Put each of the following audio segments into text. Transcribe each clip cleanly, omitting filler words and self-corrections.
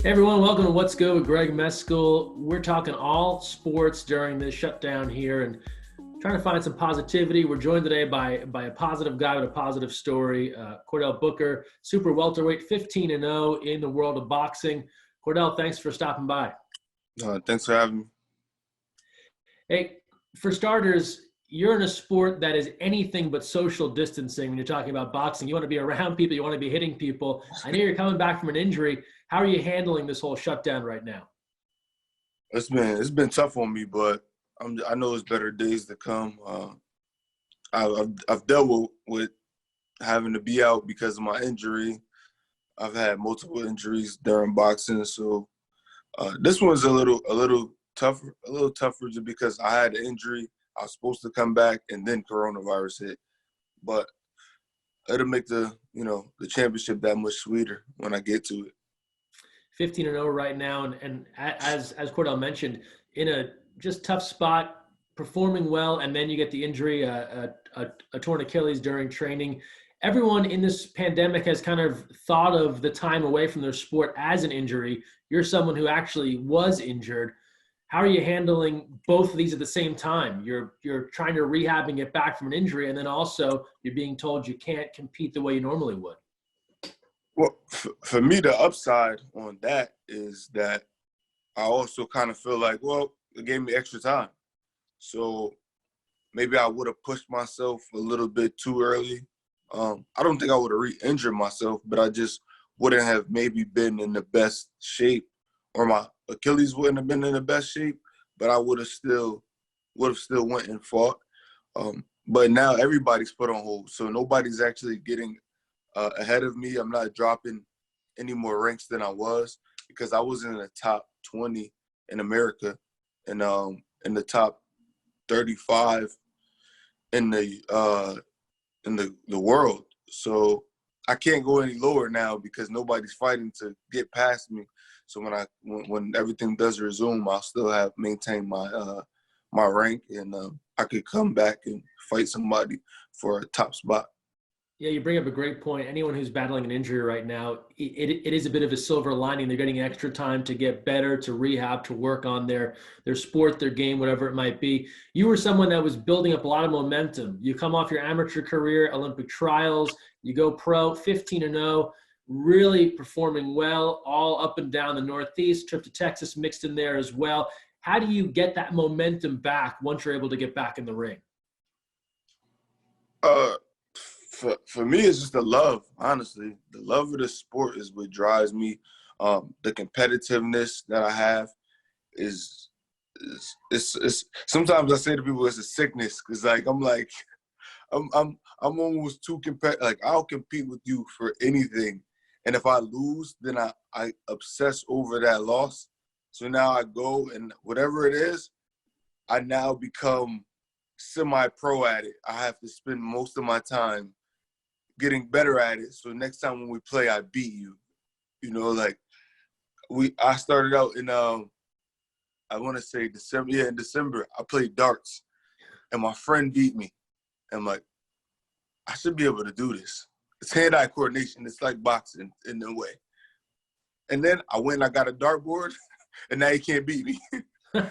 Hey everyone, welcome to What's Good with Greg Mescall. We're talking all sports during this shutdown here and trying to find some positivity. We're joined today by a positive guy with a positive story, Chordale Booker, super welterweight, 15-0 in the world of boxing. Chordale, thanks for stopping by. Thanks for having me. Hey, for starters, you're in a sport that is anything but social distancing when you're talking about boxing. You want to be around people, you want to be hitting people. I know you're coming back from an injury. How are you handling this whole shutdown right now? It's been tough on me, but I know it's better days to come. I've dealt with having to be out because of my injury. I've had multiple injuries during boxing, so this one's a little tougher just because I had an injury. I was supposed to come back, and then coronavirus hit. But it'll make the championship that much sweeter when I get to it. 15-0 right now, and as Cordell mentioned, in a just tough spot, performing well, and then you get the injury, a torn Achilles during training. Everyone in this pandemic has kind of thought of the time away from their sport as an injury. You're someone who actually was injured. How are you handling both of these at the same time? You're trying to rehab and get back from an injury, and then also you're being told you can't compete the way you normally would. Well, for me, the upside on that is that I also kind of feel like, well, it gave me extra time. So maybe I would have pushed myself a little bit too early. I don't think I would have re-injured myself, but I just wouldn't have maybe been in the best shape, or my Achilles wouldn't have been in the best shape, but I would have still went and fought. But now everybody's put on hold, so nobody's actually getting ahead of me. I'm not dropping any more ranks than I was because I was in the top 20 in America and in the top 35 in the world. So I can't go any lower now because nobody's fighting to get past me. So when everything does resume, I'll still have maintained my rank, and I could come back and fight somebody for a top spot. Yeah, you bring up a great point. Anyone who's battling an injury right now, it is a bit of a silver lining. They're getting extra time to get better, to rehab, to work on their sport, their game, whatever it might be. You were someone that was building up a lot of momentum. You come off your amateur career, Olympic trials, you go pro, 15-0, really performing well, all up and down the Northeast, trip to Texas mixed in there as well. How do you get that momentum back once you're able to get back in the ring? Uh, for me, it's just the love. Honestly, the love of the sport is what drives me. The competitiveness that I have is it's sometimes I say to people it's a sickness because I'm almost too competitive. Like, I'll compete with you for anything, and if I lose, then I obsess over that loss. So now I go, and whatever it is, I now become semi-pro at it. I have to spend most of my time getting better at it. So next time when we play, I beat you. You know, like I started out in I want to say December. Yeah, in December I played darts, and my friend beat me. I'm like, I should be able to do this. It's hand-eye coordination. It's like boxing in a way. And then I went and I got a dartboard, and now he can't beat me. We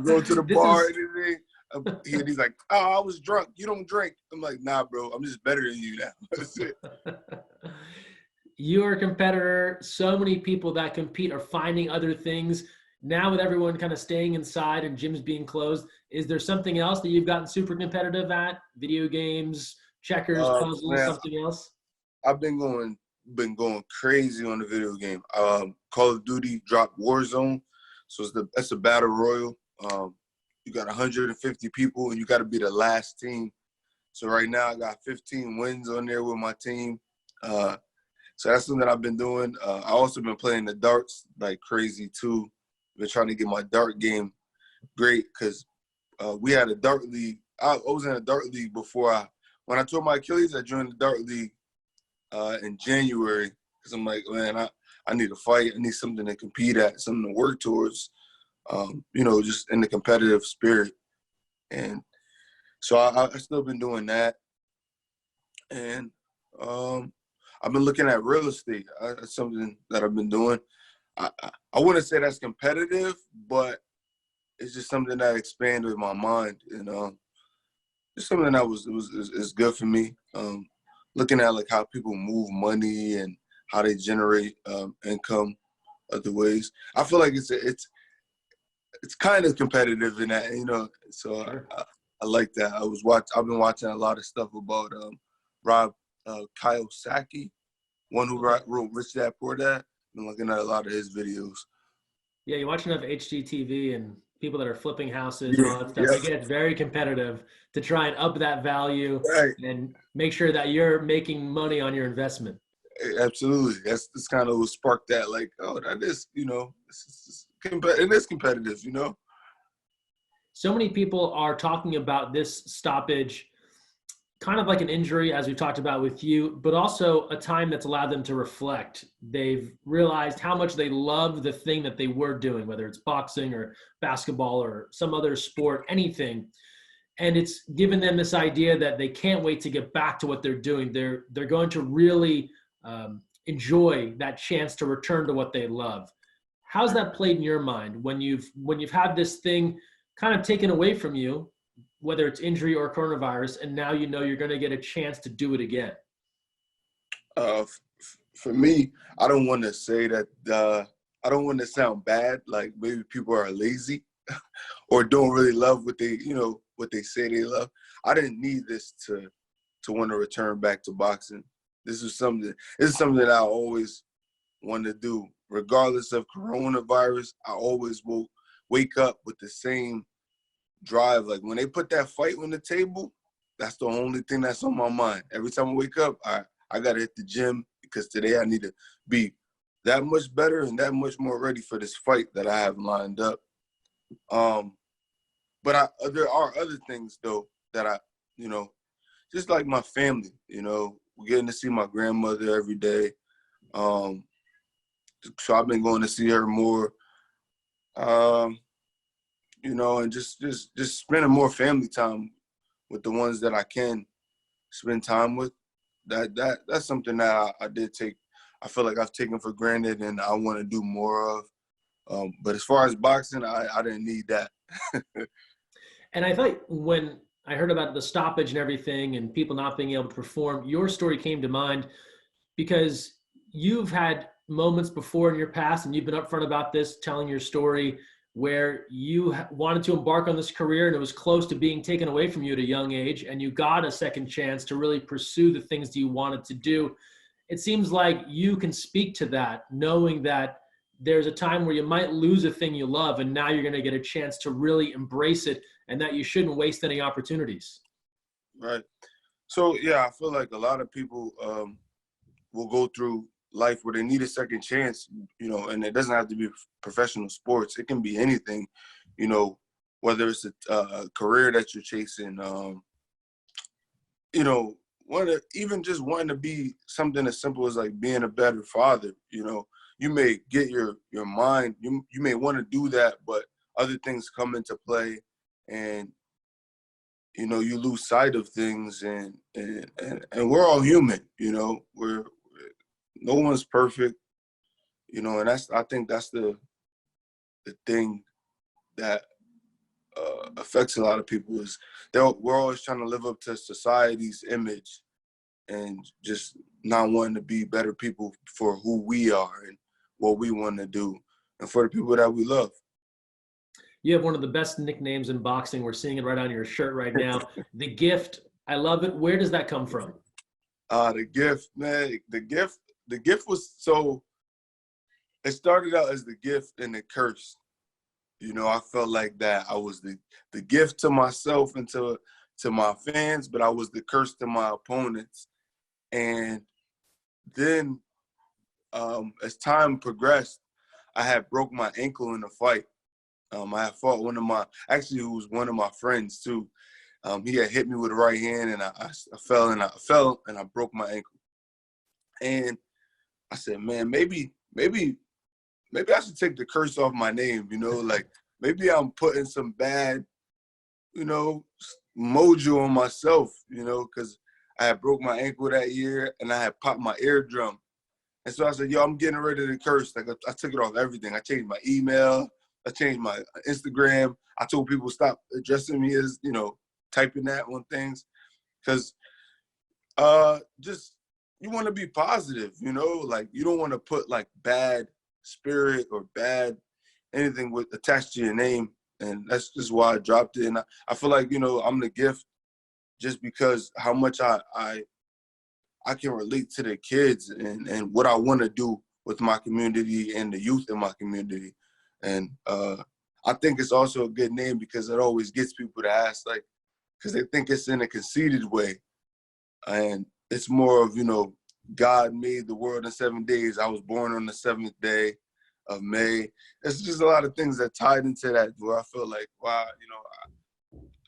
go to the This bar is and everything. And he's like, oh, I was drunk. You don't drink. I'm like, nah, bro. I'm just better than you now. That's it. You're a competitor. So many people that compete are finding other things. Now with everyone kind of staying inside and gyms being closed, is there something else that you've gotten super competitive at? Video games, checkers, puzzles, Man, something else? I've been going crazy on the video game. Call of Duty dropped Warzone, so that's a battle royal. You got 150 people, and you got to be the last team. So right now I got 15 wins on there with my team. So that's something I've been doing. I also been playing the darts like crazy too. Been trying to get my dart game great because we had a dart league. I was in a dart league before when I tore my Achilles. I joined the dart league in January because I'm like, man, I need to fight. I need something to compete at, something to work towards. Just in the competitive spirit. And so I still been doing that. And I've been looking at real estate. That's something that I've been doing. I wouldn't say that's competitive, but it's just something that expanded my mind, and it's something that is good for me. Looking at like how people move money and how they generate income other ways. I feel like it's kind of competitive in that, So Sure. I like that. I've been watching a lot of stuff about Rob Kiyosaki, one who Okay. wrote Rich Dad Poor Dad. Been looking at a lot of his videos. Yeah, you watch enough HGTV and people that are flipping houses and Yeah, all that stuff. yeah, It gets very competitive to try and up that value right. and make sure that you're making money on your investment. Absolutely. That's kind of what sparked that. Like, oh, that is, it is competitive. So many people are talking about this stoppage kind of like an injury, as we've talked about with you, but also a time that's allowed them to reflect. They've realized how much they love the thing that they were doing, whether it's boxing or basketball or some other sport, anything. And it's given them this idea that they can't wait to get back to what they're doing. They're going to really enjoy that chance to return to what they love. How's that played in your mind when you've had this thing kind of taken away from you, whether it's injury or coronavirus, and now you know you're going to get a chance to do it again? For me, I don't want to say that. I don't want to sound bad. Like maybe people are lazy or don't really love what they say they love. I didn't need this to want to return back to boxing. This is something. This is something that I always want to do, regardless of coronavirus. I always will wake up with the same drive. Like when they put that fight on the table, that's the only thing that's on my mind. Every time I wake up, I gotta hit the gym because today I need to be that much better and that much more ready for this fight that I have lined up. But there are other things though that just like my family. We're getting to see my grandmother every day. So I've been going to see her more. And just spending more family time with the ones that I can spend time with. That's something that I did take. I feel like I've taken for granted, and I want to do more of. But as far as boxing, I didn't need that. And I thought when I heard about the stoppage and everything and people not being able to perform, your story came to mind because you've had moments before in your past and you've been upfront about this, telling your story where you wanted to embark on this career and it was close to being taken away from you at a young age and you got a second chance to really pursue the things that you wanted to do. It seems like you can speak to that, knowing that there's a time where you might lose a thing you love and now you're going to get a chance to really embrace it and that you shouldn't waste any opportunities. Right. So yeah, I feel like a lot of people will go through life where they need a second chance, and it doesn't have to be professional sports. It can be anything, whether it's a career that you're chasing, even just wanting to be something as simple as like being a better father. You may get your mind, you may want to do that, but other things come into play and you lose sight of things, and we're all human. We're no one's perfect, and I think that's the thing that affects a lot of people is we're always trying to live up to society's image and just not wanting to be better people for who we are and what we want to do and for the people that we love. You have one of the best nicknames in boxing. We're seeing it right on your shirt right now. The Gift. I love it. Where does that come from? The gift, man. The gift was so. It started out as the gift and the curse. I felt like that I was the gift to myself and to my fans, but I was the curse to my opponents. And then as time progressed, I had broke my ankle in a fight. I had fought who was one of my friends too. He had hit me with the right hand, and I fell and I broke my ankle. And I said, man, maybe I should take the curse off my name. Like maybe I'm putting some bad, mojo on myself. Because I had broke my ankle that year and I had popped my eardrum. And so I said, yo, I'm getting rid of the curse. Like I took it off everything. I changed my email. I changed my Instagram. I told people stop addressing me as, typing that on things. Because just you want to be positive, like you don't want to put like bad spirit or bad anything with attached to your name. And that's just why I dropped it. And I feel like, I'm the gift just because how much I can relate to the kids and what I want to do with my community and the youth in my community. And I think it's also a good name because it always gets people to ask, like, because they think it's in a conceited way. And it's more of, God made the world in 7 days. I was born on the 7th day of May. It's just a lot of things that tied into that where I feel like, wow,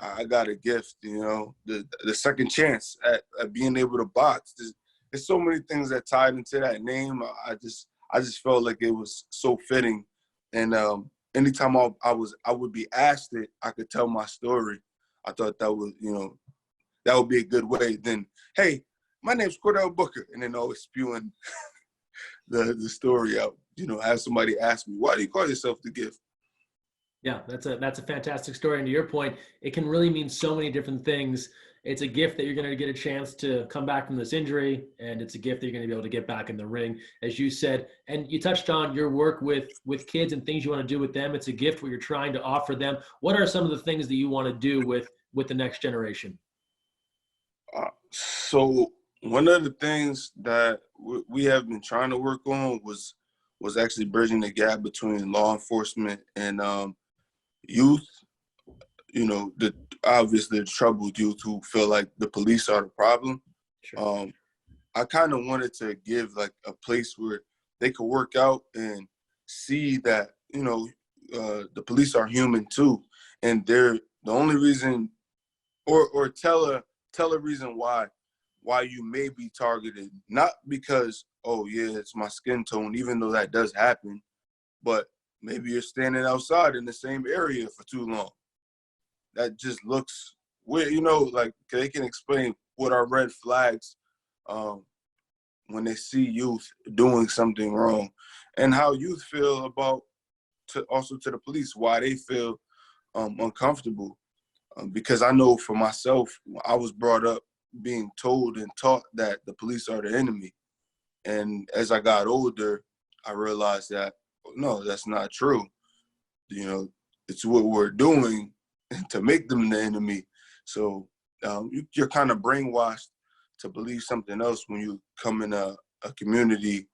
I got a gift, the second chance at being able to box. There's so many things that tied into that name. I just felt like it was so fitting. And anytime I would be asked it, I could tell my story. I thought that was, that would be a good way. Then, hey, my name's Chordale Booker, and then always spewing the story out. Have somebody ask me, why do you call yourself the gift? Yeah, that's a fantastic story. And to your point, it can really mean so many different things. It's a gift that you're going to get a chance to come back from this injury, and it's a gift that you're going to be able to get back in the ring, as you said. And you touched on your work with kids and things you want to do with them. It's a gift what you're trying to offer them. What are some of the things that you want to do with the next generation? So one of the things that we have been trying to work on was actually bridging the gap between law enforcement and youth. Obviously the troubled youth who feel like the police are the problem. Sure. I kind of wanted to give like a place where they could work out and see that the police are human too, and they're the only reason, or tell a reason why you may be targeted, not because, oh yeah, it's my skin tone, even though that does happen, but maybe you're standing outside in the same area for too long. That just looks weird, like they can explain what are red flags when they see youth doing something wrong, and how youth feel about also to the police, why they feel uncomfortable. Because I know for myself, I was brought up being told and taught that the police are the enemy. And as I got older, I realized that, no, that's not true. It's what we're doing to make them the enemy. So you're kind of brainwashed to believe something else when you come in a community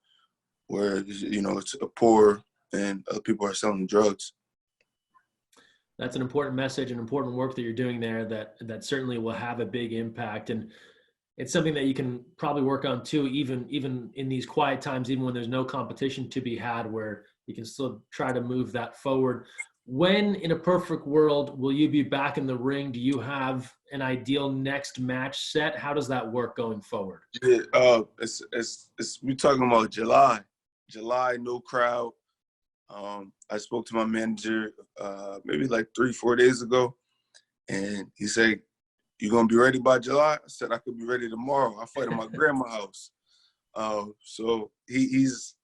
where, it's a poor and people are selling drugs. That's an important message and important work that you're doing there that certainly will have a big impact. And it's something that you can probably work on too, even in these quiet times, even when there's no competition to be had, where you can still try to move that forward. When in a perfect world will you be back in the ring? Do you have an ideal next match set? How does that work going forward? Yeah, we're talking about July, no crowd. I spoke to my manager maybe like 3-4 days ago, and he said, "You gonna be ready by July?" I said, "I could be ready tomorrow. I fight at my grandma's house." So he's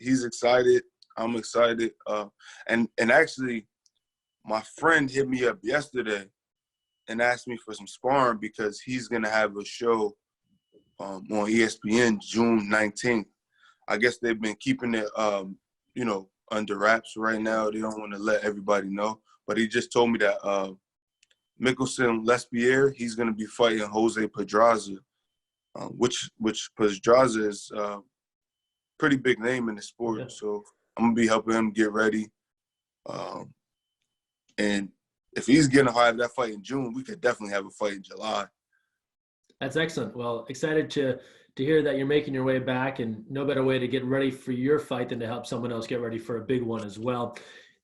excited. I'm excited. And actually, my friend hit me up yesterday and asked me for some sparring because he's gonna have a show on ESPN June 19th. I guess they've been keeping it, under wraps right now. They don't want to let everybody know. But he just told me that Mickelson Lespierre, he's going to be fighting Jose Pedraza, which Pedraza is a pretty big name in the sport. Yeah. So I'm going to be helping him get ready. And if he's going to have that fight in June, we could definitely have a fight in July. That's excellent. Well, excited to hear that you're making your way back, and no better way to get ready for your fight than to help someone else get ready for a big one as well.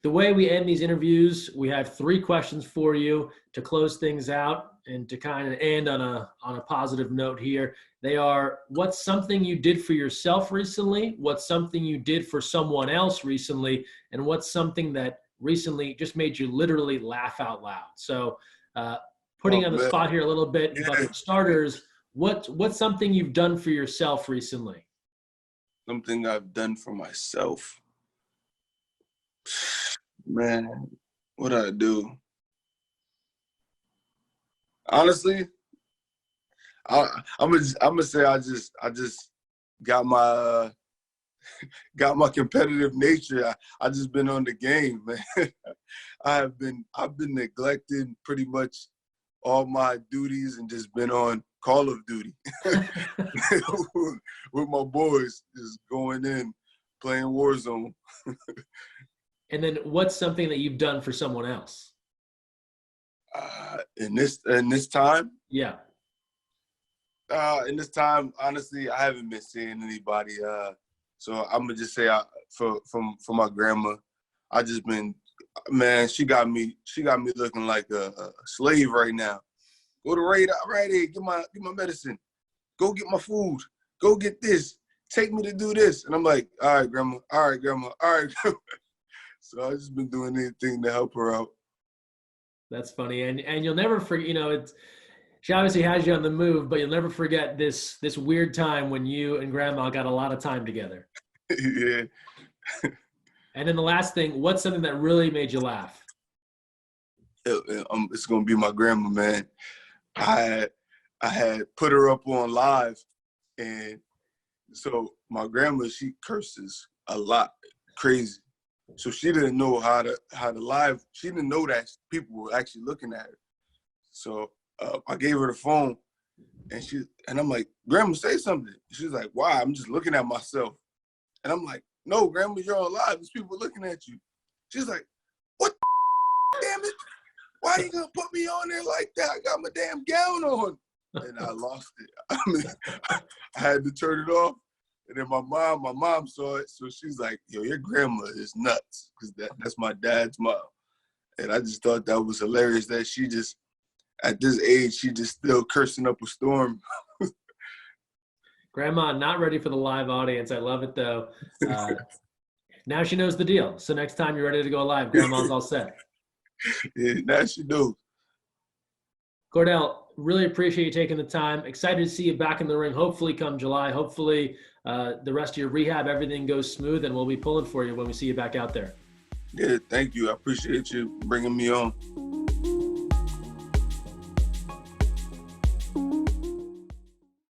The way we end these interviews, we have 3 questions for you to close things out and to kind of end on a positive note here. They are, what's something you did for yourself recently? What's something you did for someone else recently? And what's something that recently just made you literally laugh out loud? So putting on the spot here a little bit, but for starters, what's something you've done for yourself recently? Something I've done for myself. Man, what did I do? Honestly, I'm gonna say I just got my got my competitive nature. I just been on the game, man. I've been neglecting pretty much all my duties and just been on Call of Duty with my boys, just going in, playing Warzone. And then what's something that you've done for someone else? In this time, Yeah. in this time, honestly, I haven't been seeing anybody. So I'm gonna just say, for my grandma, I just been, man. She got me looking like a slave right now. Go to right here, get my medicine. Go get my food. Go get this. Take me to do this. And I'm like, all right, grandma. All right, grandma. All right, grandma. So I just been doing anything to help her out. That's funny. And you'll never forget, she obviously has you on the move, but you'll never forget this weird time when you and grandma got a lot of time together. Yeah. And then the last thing, what's something that really made you laugh? It's gonna be my grandma, man. I had put her up on live, and so my grandma, she curses a lot, crazy. So she didn't know how to live. She didn't know that people were actually looking at her. So I gave her the phone, and I'm like, Grandma, say something. She's like, why? I'm just looking at myself. And I'm like, no, Grandma, you're on live. There's people looking at you. She's like, what the damn it? Why are you gonna put me on there like that? I got my damn gown on. And I lost it. I mean, I had to turn it off. And then my mom saw it. So she's like, yo, your grandma is nuts. Because that's my dad's mom. And I just thought that was hilarious that she just, at this age, she just still cursing up a storm. Grandma, not ready for the live audience. I love it though. Now she knows the deal. So next time you're ready to go live, Grandma's all set. Yeah, now she knows. Chordale, really appreciate you taking the time. Excited to see you back in the ring, hopefully come July. Hopefully the rest of your rehab, everything goes smooth, and we'll be pulling for you when we see you back out there. Yeah, thank you. I appreciate you bringing me on.